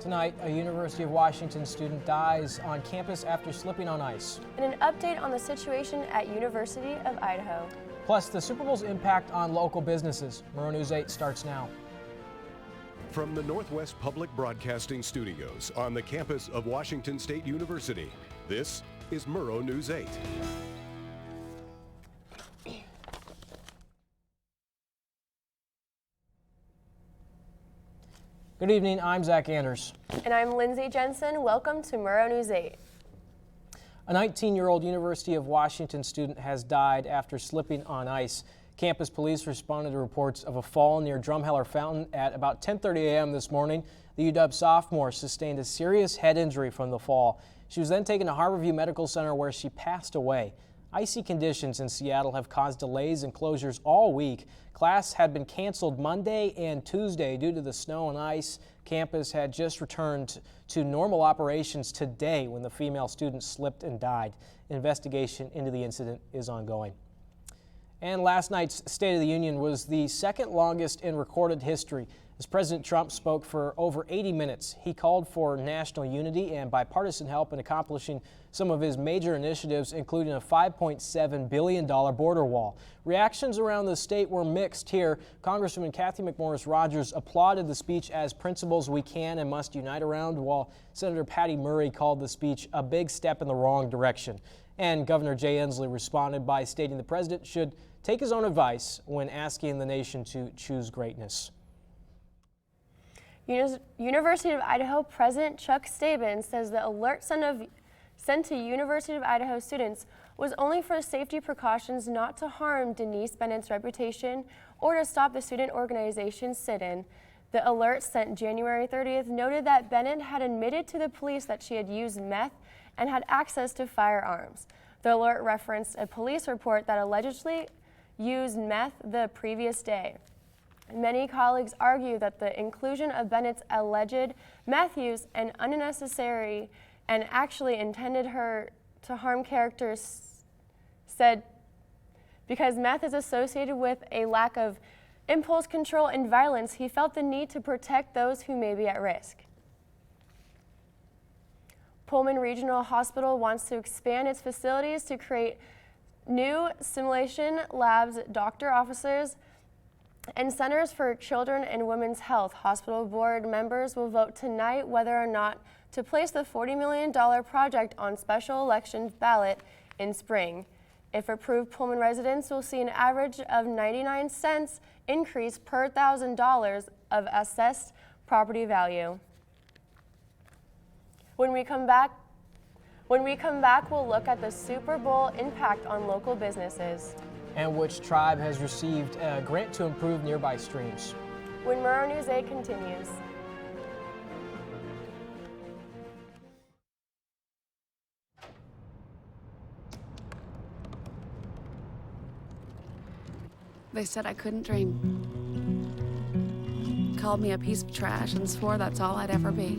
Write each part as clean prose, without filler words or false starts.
Tonight, a University of Washington student dies on campus after slipping on ice. And an update on the situation at University of Idaho. Plus, the Super Bowl's impact on local businesses. Murrow News 8 starts now. From the Northwest Public Broadcasting Studios on the campus of Washington State University, this is Murrow News 8. Good evening, I'm Zach Anders. And I'm Lindsay Jensen. Welcome to Murrow News 8. A 19-year-old University of Washington student has died after slipping on ice. Campus police responded to reports of a fall near Drumheller Fountain at about 10:30 a.m. this morning. The UW sophomore sustained a serious head injury from the fall. She was then taken to Harborview Medical Center where she passed away. Icy conditions in Seattle have caused delays and closures all week. Class had been canceled Monday and Tuesday due to the snow and ice. Campus had just returned to normal operations today when the female student slipped and died. Investigation into the incident is ongoing. And last night's State of the Union was the second longest in recorded history. As President Trump spoke for over 80 minutes, he called for national unity and bipartisan help in accomplishing some of his major initiatives, including a $5.7 billion border wall. Reactions around the state were mixed here. Congresswoman Kathy McMorris Rodgers applauded the speech as principles we can and must unite around, while Senator Patty Murray called the speech a big step in the wrong direction. And Governor Jay Inslee responded by stating the president should take his own advice when asking the nation to choose greatness. University of Idaho President Chuck Staben says the alert sent to University of Idaho students was only for safety precautions not to harm Denise Bennett's reputation or to stop the student organization's sit-in. The alert sent January 30th noted that Bennett had admitted to the police that she had used meth and had access to firearms. The alert referenced a police report that allegedly used meth the previous day. Many colleagues argue that the inclusion of Bennett's alleged meth use and unnecessary and actually intended her to harm characters said because meth is associated with a lack of impulse control and violence, he felt the need to protect those who may be at risk. Pullman Regional Hospital wants to expand its facilities to create new simulation labs, doctor offices, and centers for children and women's health. Hospital board members will vote tonight whether or not to place the $40 million project on special election ballot in spring. If approved, Pullman residents will see an average of 99 cents increase per $1,000 of assessed property value. When we come back, we'll look at the Super Bowl impact on local businesses. And which tribe has received a grant to improve nearby streams. When Murrow News 8 continues. They said I couldn't dream. Called me a piece of trash and swore that's all I'd ever be.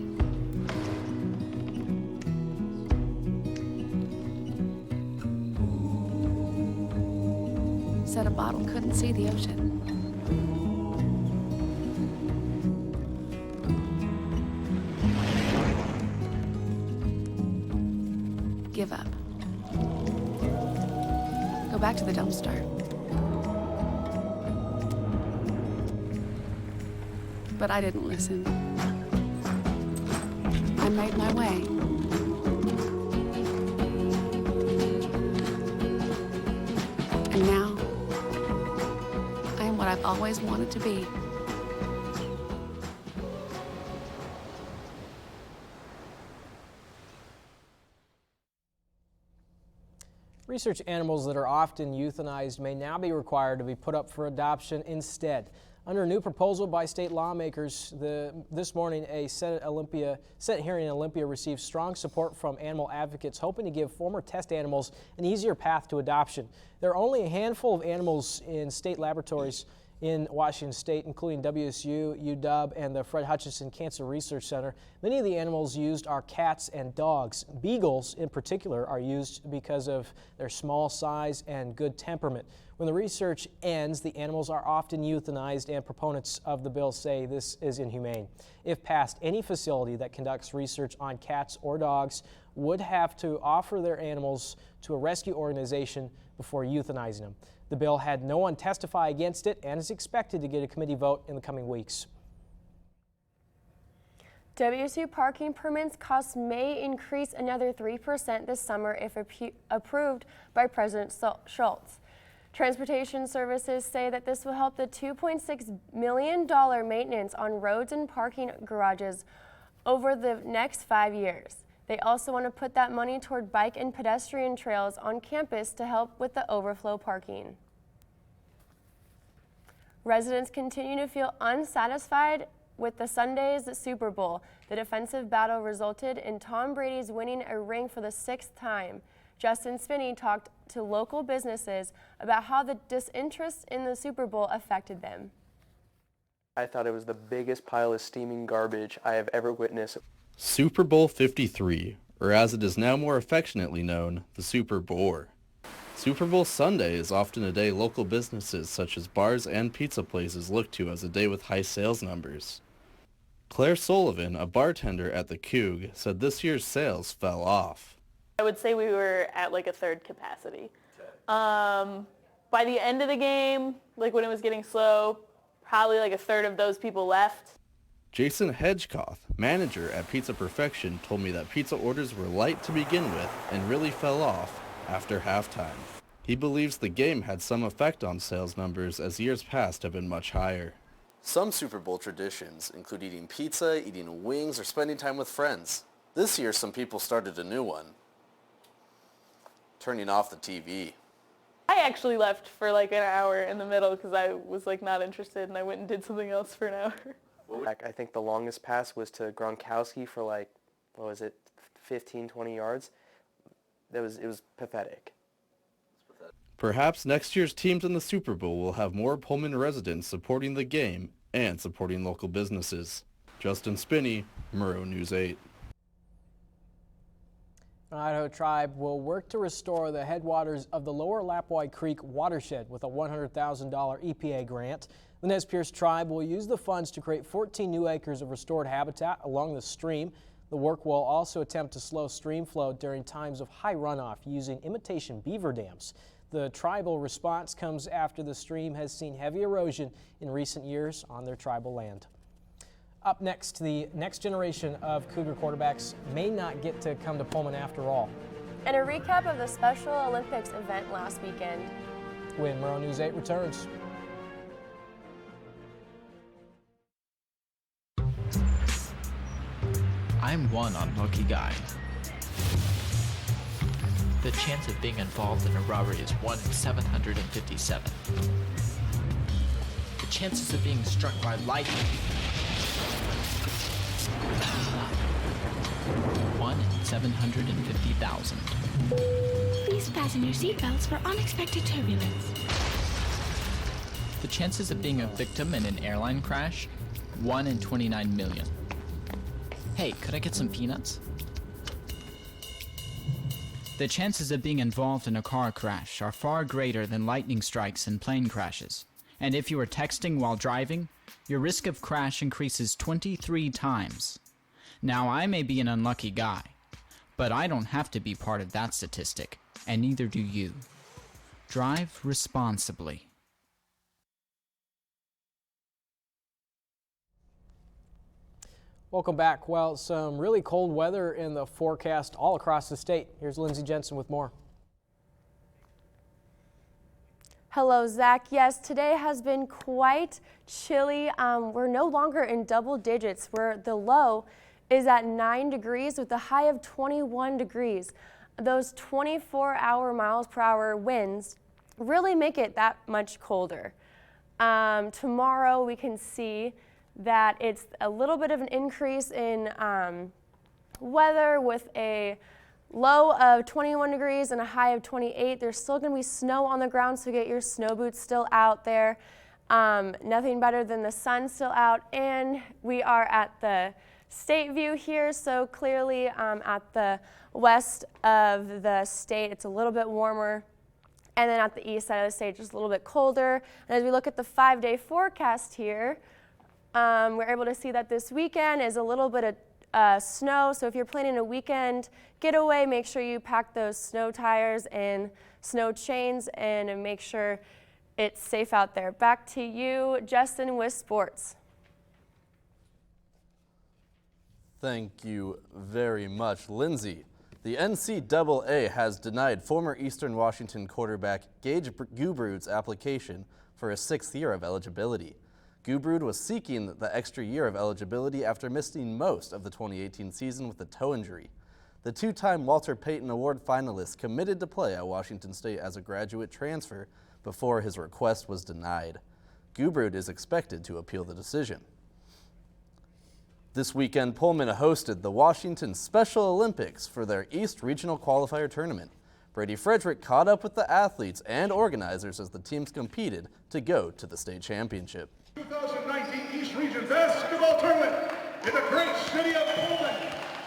Said a bottle couldn't see the ocean. Give up. Go back to the dumpster. But I didn't listen. I made my way. And now, I am what I've always wanted to be. Research animals that are often euthanized may now be required to be put up for adoption instead. Under a new proposal by state lawmakers, this morning a Senate hearing in Olympia received strong support from animal advocates hoping to give former test animals an easier path to adoption. There are only a handful of animals in state laboratories in Washington State, including WSU, UW, and the Fred Hutchinson Cancer Research Center. Many of the animals used are cats and dogs. Beagles, in particular, are used because of their small size and good temperament. When the research ends, the animals are often euthanized, and proponents of the bill say this is inhumane. If passed, any facility that conducts research on cats or dogs would have to offer their animals to a rescue organization before euthanizing them. The bill had no one testify against it and is expected to get a committee vote in the coming weeks. WSU parking permits costs may increase another 3% this summer if approved by President Schultz. Transportation services say that this will help the $2.6 million maintenance on roads and parking garages over the next 5 years. They also want to put that money toward bike and pedestrian trails on campus to help with the overflow parking. Residents continue to feel unsatisfied with the Sunday's Super Bowl. The defensive battle resulted in Tom Brady's winning a ring for the 6th time. Justin Spinney talked to local businesses about how the disinterest in the Super Bowl affected them. I thought it was the biggest pile of steaming garbage I have ever witnessed. Super Bowl 53, or as it is now more affectionately known, the Super Bowl. Super Bowl Sunday is often a day local businesses such as bars and pizza places look to as a day with high sales numbers. Claire Sullivan, a bartender at the Coug, said this year's sales fell off. I would say we were at like a third capacity. By the end of the game, like when it was getting slow, probably like a third of those people left. Jason Hedgecoth, manager at Pizza Perfection, told me that pizza orders were light to begin with and really fell off after halftime. He believes the game had some effect on sales numbers as years past have been much higher. Some Super Bowl traditions include eating pizza, eating wings, or spending time with friends. This year some people started a new one, turning off the TV. I actually left for like an hour in the middle because I was like not interested, and I went and did something else for an hour. I think the longest pass was to Gronkowski for like, what was it, 15, 20 yards. It was pathetic. Perhaps next year's teams in the Super Bowl will have more Pullman residents supporting the game and supporting local businesses. Justin Spinney, Murrow News 8. An Idaho tribe will work to restore the headwaters of the lower Lapwai Creek watershed with a $100,000 EPA grant. The Nez Perce tribe will use the funds to create 14 new acres of restored habitat along the stream. The work will also attempt to slow stream flow during times of high runoff using imitation beaver dams. The tribal response comes after the stream has seen heavy erosion in recent years on their tribal land. Up next, the next generation of Cougar quarterbacks may not get to come to Pullman after all. And a recap of the Special Olympics event last weekend. When Murrow News 8 returns. I'm one unlucky guy. The chance of being involved in a robbery is 1 in 757. The chances of being struck by lightning 1 in 750,000. Please fasten your seatbelts for unexpected turbulence. The chances of being a victim in an airline crash 1 in 29 million. Hey, could I get some peanuts? The chances of being involved in a car crash are far greater than lightning strikes and plane crashes. And if you are texting while driving, your risk of crash increases 23 times. Now, I may be an unlucky guy, but I don't have to be part of that statistic, and neither do you. Drive responsibly. Welcome back. Well, some really cold weather in the forecast all across the state. Here's Lindsay Jensen with more. Hello, Zach. Yes, today has been quite chilly. We're no longer in double digits, where the low is at 9 degrees with a high of 21 degrees. Those 24-hour miles per hour winds really make it that much colder. Tomorrow we can see that it's a little bit of an increase in weather with a low of 21 degrees and a high of 28. There's still going to be snow on the ground, so get your snow boots still out there. Nothing better than the sun still out, and we are at the state view here, so clearly at the west of the state it's a little bit warmer, and then at the east side of the state just a little bit colder. And as we look at the 5-day forecast here, we're able to see that this weekend is a little bit of snow, so if you're planning a weekend getaway, make sure you pack those snow tires and snow chains and make sure it's safe out there. Back to you, Justin, with sports. Thank you very much, Lindsay. The NCAA has denied former Eastern Washington quarterback Gage Gubrud's application for a 6th year of eligibility. Gubrud was seeking the extra year of eligibility after missing most of the 2018 season with a toe injury. The 2-time Walter Payton Award finalist committed to play at Washington State as a graduate transfer before his request was denied. Gubrud is expected to appeal the decision. This weekend, Pullman hosted the Washington Special Olympics for their East Regional Qualifier Tournament. Brady Frederick caught up with the athletes and organizers as the teams competed to go to the state championship. 2019 East Region Basketball Tournament in the great city of Pullman.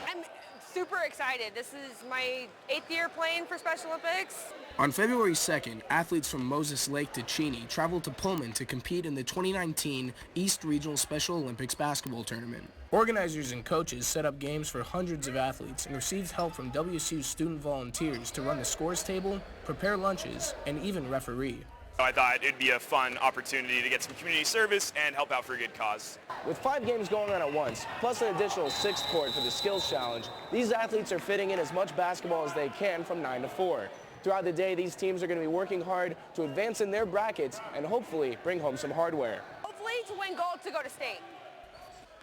I'm super excited. This is my 8th year playing for Special Olympics. On February 2nd, athletes from Moses Lake to Cheney traveled to Pullman to compete in the 2019 East Regional Special Olympics Basketball Tournament. Organizers and coaches set up games for hundreds of athletes and received help from WSU student volunteers to run the scores table, prepare lunches, and even referee. I thought it'd be a fun opportunity to get some community service and help out for a good cause. With 5 games going on at once, plus an additional 6th court for the skills challenge, these athletes are fitting in as much basketball as they can from 9 to 4. Throughout the day, these teams are going to be working hard to advance in their brackets and hopefully bring home some hardware. Hopefully to win gold to go to state.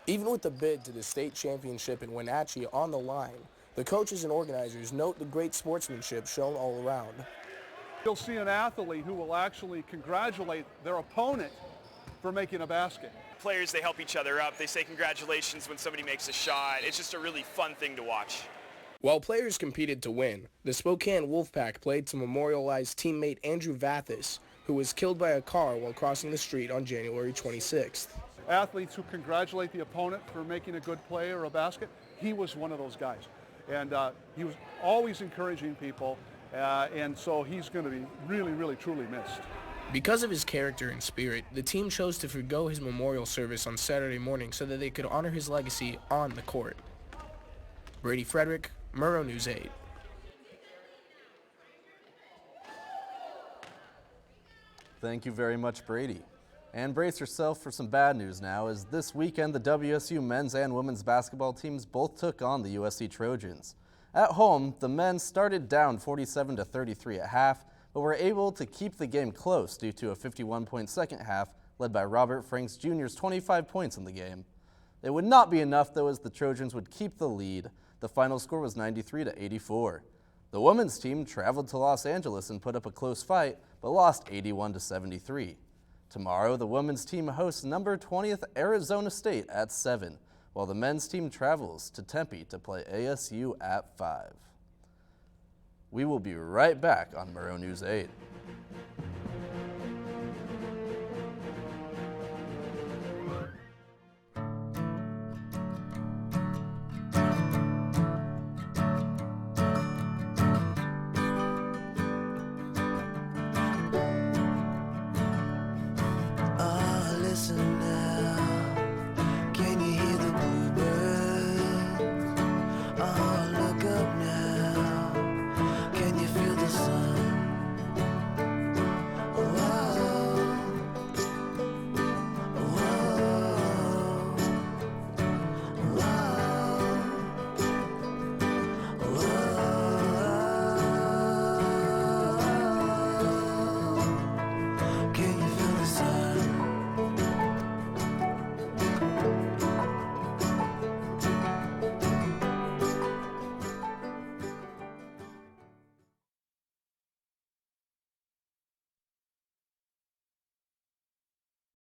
Even with the bid to the state championship in Wenatchee on the line, the coaches and organizers note the great sportsmanship shown all around. You'll see an athlete who will actually congratulate their opponent for making a basket. Players, they help each other up. They say congratulations when somebody makes a shot. It's just a really fun thing to watch. While players competed to win, the Spokane Wolfpack played to memorialize teammate Andrew Vathis, who was killed by a car while crossing the street on January 26th. Athletes who congratulate the opponent for making a good play or a basket, he was one of those guys. And he was always encouraging people, and so he's going to be really, really, truly missed. Because of his character and spirit, the team chose to forgo his memorial service on Saturday morning so that they could honor his legacy on the court. Brady Frederick, Murrow News 8. Thank you very much, Brady. And brace yourself for some bad news now, as this weekend the WSU men's and women's basketball teams both took on the USC Trojans. At home, the men started down 47-33 at half, but were able to keep the game close due to a 51-point second half led by Robert Franks Jr.'s 25 points in the game. It would not be enough, though, as the Trojans would keep the lead. The final score was 93-84. The women's team traveled to Los Angeles and put up a close fight, but lost 81-73. Tomorrow, the women's team hosts number 20th Arizona State at 7, while the men's team travels to Tempe to play ASU at 5. We will be right back on Murrow News 8.